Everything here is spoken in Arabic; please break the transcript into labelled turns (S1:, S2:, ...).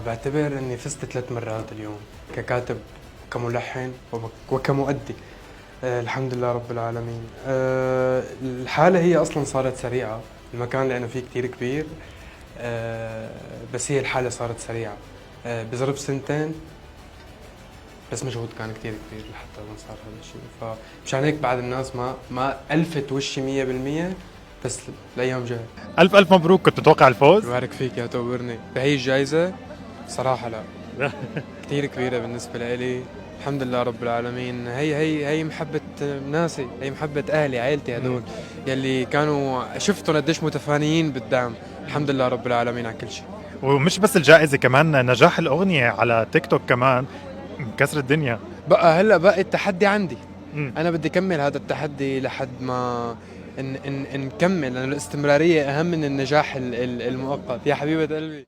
S1: بعتبر اني فزت 3 مرات اليوم، ككاتب، كملحن، وكمؤدي. الحمد لله رب العالمين. الحالة هي اصلا صارت سريعة، المكان اللي انا فيه كتير كبير. بس هي الحالة صارت سريعة بظرف سنتين. بس مجهود كان كتير كبير لحتى ما صار هذا الشيء، فمشان هيك بعد الناس ما ألفت وشي 100%. بس الايام جاي.
S2: الف الف مبروك، كنت متوقع الفوز؟
S1: يبارك فيك يا تقبرني. هي الجائزة صراحة لا، كتير كبيرة بالنسبة لإلي. الحمد لله رب العالمين. هي محبة ناسي، هي محبة أهلي، عائلتي هدول يلي كانوا شفتهم قديش متفانيين بالدعم. الحمد لله رب العالمين على كل شيء.
S2: ومش بس الجائزة، كمان نجاح الأغنية على تيك توك كمان مكسر الدنيا.
S1: بقى هلا بقى التحدي عندي.
S2: مم.
S1: أنا بدي أكمل هذا التحدي لحد ما نكمل، لأن الاستمرارية أهم من النجاح المؤقت يا حبيبة قلبي.